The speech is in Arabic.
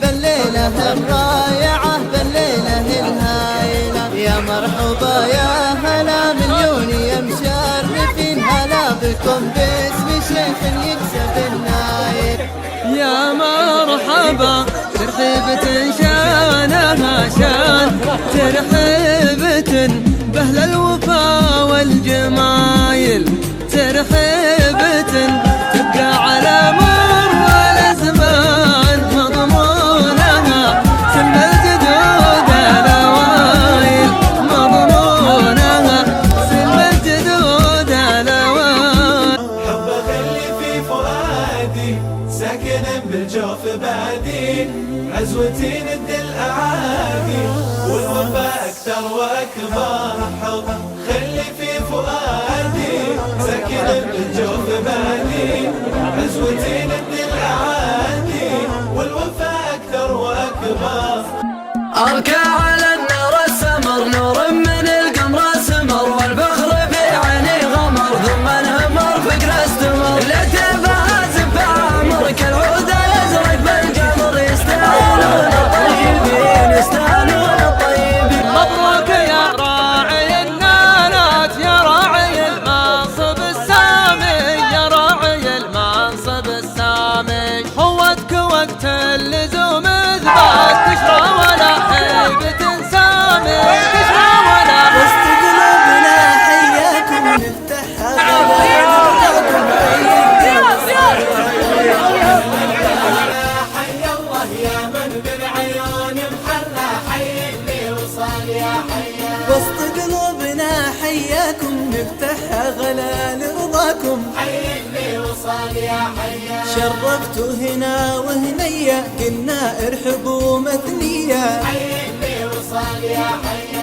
بالليلة الرائعة بالليلة الهايلة يا مرحبا يا هلا مليون يا مشرفين هلا بكم باسم شيخ يكسب النايل يا مرحبا ترحيبة شانها شان ترحيبة بأهل الوفا والجمايل ترحيبة تبقى على مر الأزمان مضمونها سم الجدود الأوائل مضمونها سم الجدود الأوائل حب خلي في فؤادي ساكن بالجوف بادي عزوتي ند الأعادي والوفا أكثر وأكبر حب خلي في فؤادي ساكن بالجوف بادي عزوتي ند الأعادي والوفا أكثر وأكبر أركع على النار السمر نور من القمر سمر والفخر في عيني غمر ثم انهمر فقر استمر لا تفاز بعمر كالعود الازرق بالقمر يستاهلون الطيبين يستاهلون الطيبين مبروك يا راعي النالات يا راعي المنصب السامي يا راعي المنصب السامي هوتك وقت اللزوم اثبات تشرى ولا هيبة سامي تشرى ولا وسط قلوبنا حياكم نفتحها حي الله يا من بالعيون محلى حيني وصال يا حيا وسط قلوبنا حياكم نفتحها غلا لرضاكم حيني وصال يا حيا شرفتوا هنا وهنيا قلنا ارحبوا مثنيا حيني وصال يا حيا